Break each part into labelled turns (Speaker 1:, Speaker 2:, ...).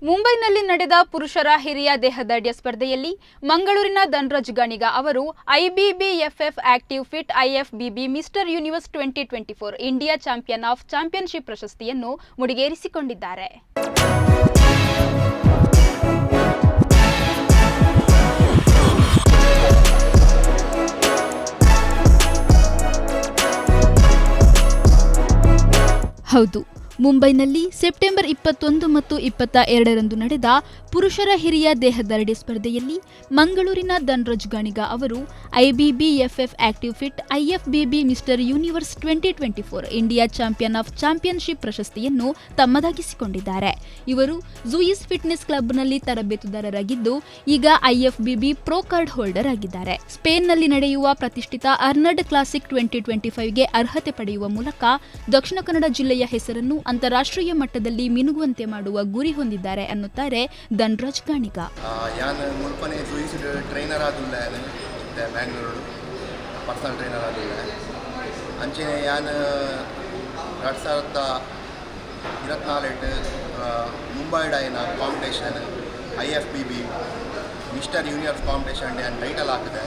Speaker 1: ಮುಂಬೈನಲ್ಲಿ ನಡೆದ ಪುರುಷರ ಹಿರಿಯ ದೇಹದಾಢ್ಯ ಸ್ಪರ್ಧೆಯಲ್ಲಿ ಮಂಗಳೂರಿನ ಧನ್ರಾಜ್ ಗಾಣಿಗ ಅವರು IBBFF active fit IFBB mister universe 2024 India champion of championship ಪ್ರಶಸ್ತಿಯನ್ನು ಮುಡಿಗೇರಿಸಿಕೊಂಡಿದ್ದಾರೆ. ಹೌದು, ಮುಂಬೈನಲ್ಲಿ ಸೆಪ್ಟೆಂಬರ್ 21 ಮತ್ತು 22ರಂದು ನಡೆದ ಪುರುಷರ ಹಿರಿಯ ದೇಹದಾಢ್ಯ ಸ್ಪರ್ಧೆಯಲ್ಲಿ ಮಂಗಳೂರಿನ ಧನ್ರಾಜ್ ಗಾಣಿಗ ಅವರು IBBFF active fit IFBB mister universe 2024 India champion of championship ಪ್ರಶಸ್ತಿಯನ್ನು ತಮ್ಮದಾಗಿಸಿಕೊಂಡಿದ್ದಾರೆ. ಇವರು ಝೂಯಿಸ್ ಫಿಟ್ನೆಸ್ ಕ್ಲಬ್ನಲ್ಲಿ ತರಬೇತುದಾರರಾಗಿದ್ದು, ಈಗ ಐಎಫ್ಬಿಬಿ ಪ್ರೊ ಕಾರ್ಡ್ ಹೋಲ್ಡರ್ ಆಗಿದ್ದಾರೆ. ಸ್ಪೇನ್ನಲ್ಲಿ ನಡೆಯುವ ಪ್ರತಿಷ್ಠಿತ ಅರ್ನಾಲ್ಡ್ ಕ್ಲಾಸಿಕ್ 2025ಗೆ ಅರ್ಹತೆ ಪಡೆಯುವ ಮೂಲಕ ದಕ್ಷಿಣ ಕನ್ನಡ ಜಿಲ್ಲೆಯ ಹೆಸರನ್ನು ಅಂತಾರಾಷ್ಟ್ರೀಯ ಮಟ್ಟದಲ್ಲಿ ಮಿನುಗುವಂತೆ ಮಾಡುವ ಗುರಿ ಹೊಂದಿದ್ದಾರೆ ಅನ್ನುತ್ತಾರೆ ಧನ್ರಾಜ್ ಗಾಣಿಗ.
Speaker 2: ಟ್ರೈನರ್ ಆದಿಲ್ಲ ಬ್ಯಾಂಗ್ಳೂರು ಪರ್ಸನಲ್ ಟ್ರೈನರ್ ಆದಿಲ್ಲ ಅಂಚೆ ಯಾನ್ 2024 ಮುಂಬೈಡಾಯಿನ competition IFBB mister universe competition ಯಾನ್ ಟೈಟಲ್ ಹಾಕಿದೆ.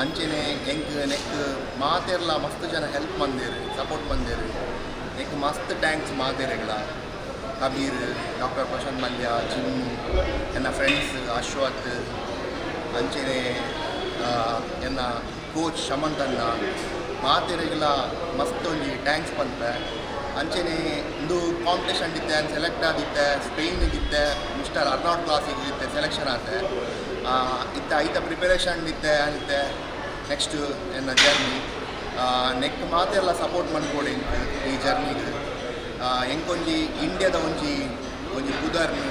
Speaker 2: ಅಂಚೆನೆ ಎಂಕ್ ನೆಕ್ ಮಾತೆಲ್ಲ ಮಸ್ತ್ ಜನ ಹೆಲ್ಪ್ ಬಂದಿರು, ಸಪೋರ್ಟ್ ಬಂದಿರು. ನೆಕ್ ಮಸ್ತ್ ಟ್ಯಾಂಕ್ಸ್ ಮಾತೆರೆಗಳ ಕಬೀರ್, ಡಾಕ್ಟರ್ ಪ್ರಶಾಂತ್ ಮಲ್ಯ, ಜಿಮ್, ಎನ್ನ ಫ್ರೆಂಡ್ಸ್ ಅಶ್ವಥ್, ಅಂಚೆನೆ ಎನ್ನ ಕೋಚ್ ಶಮಂತನ್ನ ಮಾತೆರೆಗಳ ಮಸ್ತ್ ಒಂದು ಟ್ಯಾಂಕ್ಸ್ ಬಂತೆ. ಅಂಚೆನೆ ಒಂದು ಕಾಂಪಿಟೇಷನ್ ಇತ್ತೆ ಅಂತ ಸೆಲೆಕ್ಟ್ ಆಗಿತ್ತೆ. ಸ್ಪೇನ್ಗಿತ್ತೆ ಮಿಸ್ಟರ್ ಅರ್ನಾಲ್ಡ್ ಕ್ಲಾಸಿಗೆ ಇತ್ತೆ ಸೆಲೆಕ್ಷನ್ ಆಗುತ್ತೆ. ಇತ್ತ ಐತ ಪ್ರಿಪರೇಷನ್ ಇತ್ತೆ ಅನಿತ್ತೆ. ನೆಕ್ಸ್ಟ್ ಎನ್ನ ಜರ್ನಿ ನೆಕ್ ಮಾತೆಲ್ಲ ಸಪೋರ್ಟ್ ಮಾಡ್ಕೊಡಿ ಈ ಜರ್ನಿಗೆ. ಎಂಕೊಂಜಿ ಇಂಡಿಯಾದ ಒಂಜಿ ಪುದರ್ನ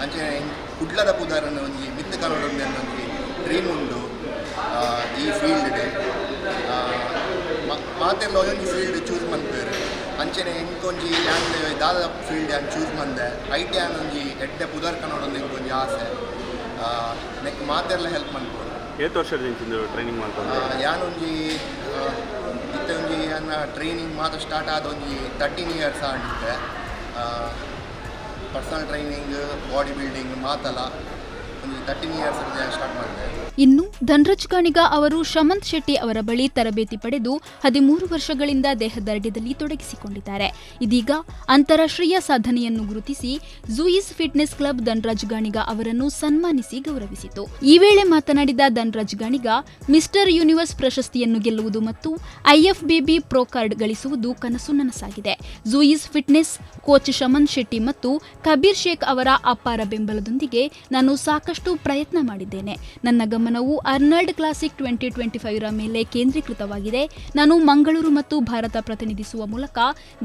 Speaker 2: ಅಂಚೆ ಕುಡ್ಲದ ಪುದರ್ನ ಒಂಜಿ ಮಿತ್ ಕರೋಡು ಒಂಜಿ ಡ್ರೀಮ್ ಉಂಡು ಈ ಫೀಲ್ಡ್. ಮಾತೆಲ್ಲ ಒಂಜಿ ಫೀಲ್ಡ್ ಚೂಸ್ ಮಾಡ್ತಾರೆ. ಅಂಚೆನೆ ಎಂಕೊಂಜಿ ಯಾಂಡ್ ದಾದ ಫೀಲ್ಡ್ ಯಾನ್ ಚೂಸ್ ಮಂದೆ ಐಟಿ ಯಾನ್ ಒಂಜಿ ಎಡ್ಡೆ ಪುದರ್ ಕನ್ನೋಡೊಂದು ಎಂಕೊಂಜಿ ಆಸೆ. ನೆಕ್ ಮಾತೆಲ್ಲ ಹೆಲ್ಪ್ ಮಾಡ್ಕೊಂಡು
Speaker 3: 8 ವರ್ಷದಿಂದ ಟ್ರೈನಿಂಗ್ ಮಾಡ್ಕೊಂಡು
Speaker 2: ಯಾನೊಂಜಿ ಇತ್ತೆ ಒಂಜಿ ನನ್ನ ಟ್ರೈನಿಂಗ್ ಮಾತ್ರ ಸ್ಟಾರ್ಟ್ ಆದ ಒಂಜಿ 13 ಇಯರ್ಸ್ ಆಗಿತ್ತೆ. ಪರ್ಸನಲ್ ಟ್ರೈನಿಂಗ್, ಬಾಡಿ ಬಿಲ್ಡಿಂಗ್ ಮಾತಲ್ಲ ಒಂದು 13 ಇಯರ್ಸ್ ಸ್ಟಾರ್ಟ್ ಮಾಡಿದೆ.
Speaker 1: ಇನ್ನು ಧನ್ರಾಜ್ ಗಾಣಿಗ ಅವರು ಶಮಂತ್ ಶೆಟ್ಟಿ ಅವರ ಬಳಿ ತರಬೇತಿ ಪಡೆದು 13 ವರ್ಷಗಳಿಂದ ದೇಹದಾಢ್ಯದಲ್ಲಿ ತೊಡಗಿಸಿಕೊಂಡಿದ್ದಾರೆ. ಇದೀಗ ಅಂತಾರಾಷ್ಟ್ರೀಯ ಸಾಧನೆಯನ್ನು ಗುರುತಿಸಿ ಝೂಯಿಸ್ ಫಿಟ್ನೆಸ್ ಕ್ಲಬ್ ಧನ್ರಾಜ್ ಗಾಣಿಗ ಅವರನ್ನು ಸನ್ಮಾನಿಸಿ ಗೌರವಿಸಿತು. ಈ ವೇಳೆ ಮಾತನಾಡಿದ ಧನ್ರಾಜ್ ಗಾಣಿಗ, ಮಿಸ್ಟರ್ ಯೂನಿವರ್ಸ್ ಪ್ರಶಸ್ತಿಯನ್ನು ಗೆಲ್ಲುವುದು ಮತ್ತು ಐಎಫ್ಬಿಬಿ ಪ್ರೊ ಕಾರ್ಡ್ ಗಳಿಸುವುದು ಕನಸು ನನಸಾಗಿದೆ. ಝೂಯಿಸ್ ಫಿಟ್ನೆಸ್ ಕೋಚ್ ಶಮಂತ್ ಶೆಟ್ಟಿ ಮತ್ತು ಕಬೀರ್ ಶೇಖ್ ಅವರ ಅಪಾರ ಬೆಂಬಲದೊಂದಿಗೆ ನಾನು ಸಾಕಷ್ಟು ಪ್ರಯತ್ನ ಮಾಡಿದ್ದೇನೆ. ನನ್ನ ಗಮನವು ಅರ್ನಾಲ್ಡ್ ಕ್ಲಾಸಿಕ್ 2025ರ ಮೇಲೆ ಕೇಂದ್ರೀಕೃತವಾಗಿದೆ. ನಾನು ಮಂಗಳೂರು ಮತ್ತು ಭಾರತ ಪ್ರತಿನಿಧಿಸುವ ಮೂಲಕ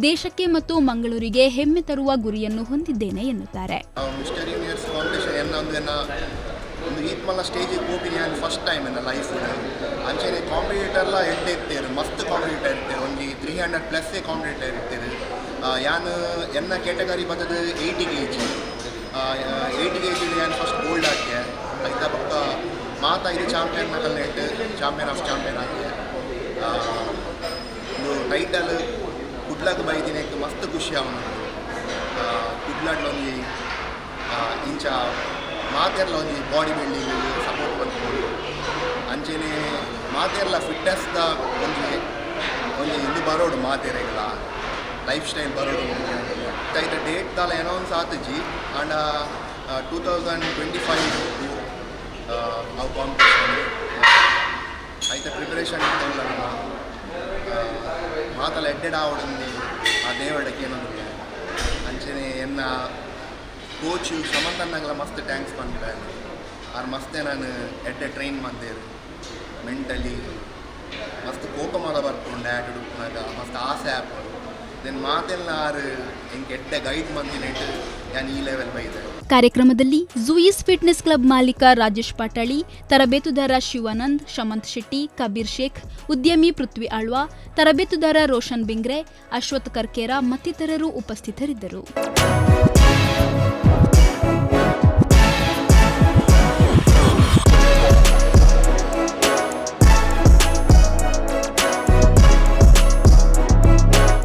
Speaker 1: ದೇಶಕ್ಕೆ ಮತ್ತು ಮಂಗಳೂರಿಗೆ ಹೆಮ್ಮೆ ತರುವ ಗುರಿಯನ್ನು ಹೊಂದಿದ್ದೇನೆ ಎನ್ನುತ್ತಾರೆ.
Speaker 2: ಮಿಸ್ಟರ್ ಯೂನಿವರ್ಸ್ ಕಾಂಪಿಟೇಷನ್ ಒಂದು ಈತ್ಮಲ್ಲ ಸ್ಟೇಜಿಗೆ ಹೋಗಿನಿ ಅಂತ ಫಸ್ಟ್ ಟೈಮ್ ನನ್ನ ಲೈಫ್. ಅಂಚೆನೆ ಕಾಂಪಿಟೇಟರ್ಲ ಎಡ್ಡೆ ಇರ್ತೀರು, ಮಸ್ತ್ ಕಾಂಪಿಟೇಟರ್ ಇರ್ತೀರು. ಒಂದು 300+ ಕಾಂಪಿಟೇಟರ್ ಇರ್ತೀರು. ಯಾನು ಎನ್ನ ಕ್ಯಾಟಗರಿ ಬರ್ತದೆ 80 kg. 80 kg ಯಾನು ಫಸ್ಟ್ ಗೋಲ್ಡ್ ಹಾಕ್ಯ ಐತ ಪಕ್ಕ ಮಾತಾ ಇದು ಚಾಂಪಿಯನ್ ನಕಲ್ನೆಟ್ ಚಾಂಪಿಯನ್ ಆಫ್ ಚಾಂಪಿಯನ್ ಹಾಕ್ಯ. ಒಂದು ಟೈಟಲ್ ಕುಡ್ಲಕ್ಕೆ ಬೈದಿನಕ್ಕೆ ಮಸ್ತ್ ಖುಷಿ ಅವನು. ಕುಡ್ಲಡ್ಲೊಂದು ಇಂಚ ಮಾತೆರ್ಲ ಒಂಜಿ ಬಾಡಿ ಬಿಲ್ಡಿಂಗ್ ಸಪೋರ್ಟ್ ಮಾಡ್ಕೊಂಡು ಅಂಚೆನೆ ಮಾತೆರ್ಲ ಫಿಟ್ನೆಸ್ದ ಒಂಜಿ ಇದು ಬರೋಡು ಮಾತೆರೆಗಳ ಲೈಫ್ ಸ್ಟೈಲ್ ಬರೋಡು. ಐತ ಡೇಟ್ ತಾಲ ಅನೌನ್ಸ್ ಆತಜಿ ಆಂಡ 2025 ಅವು ಕಾಂಪಿಟೇಷನ್ ಐತ ಪ್ರಿಪರೇಷನ್ ಇತ್ತಲ್ಲ ಮಾತಲ್ಲ ಎಡ್ಡೆಡ ಆವಡಂದು ಆ ದೇವಡಕ್ಕೆ ಏನಂದ್ರೆ ಅಂಚೆನೆ ಎನ್ನ ಕೋಚು ಶಮಂತನ್ನಗಲ ಮಸ್ತ್ ಟ್ಯಾಂಕ್ಸ್ ಬಂದಿದೆ. ಆರು ಮಸ್ತೆ ನಾನು ಎಡ್ಡೆ ಟ್ರೈನ್ ಮಾಡಿದ್ದೇವೆ. ಮೆಂಟಲಿ ಮಸ್ತ್ ಕೋಪ ಮಾಡ ಬರ್ಕೊಂಡು ಆ್ಯಟಿಡ್ ಉಪ್ಪಿನಾಗ ಮಸ್ತ್ ಆಸೆ ಆಪಡು ದೆನ್ ಮಾತೆಲ್ಲ ಆರು ಹೆಂಗೆ ಎಡ್ಡೆ ಗೈಡ್ ಮಂದಿನೆಟ್ ಯಾನ್ ಈ ಲೆವೆಲ್ ಬೈದೆ.
Speaker 1: ಕಾರ್ಯಕ್ರಮದಲ್ಲಿ ಝೂಯಿಸ್ ಫಿಟ್ನೆಸ್ ಕ್ಲಬ್ ಮಾಲೀಕ ರಾಜೇಶ್ ಪಾಟಾಳಿ, ತರಬೇತುದಾರ ಶಿವಾನಂದ್, ಶಮಂತ್ ಶೆಟ್ಟಿ, ಕಬೀರ್ ಶೇಖ್, ಉದ್ಯಮಿ ಪೃಥ್ವಿ ಆಳ್ವಾ, ತರಬೇತುದಾರ ರೋಷನ್ ಬಿಂಗ್ರೆ, ಅಶ್ವಥ್ ಕರ್ಕೇರ ಮತ್ತಿತರರು ಉಪಸ್ಥಿತರಿದ್ದರು.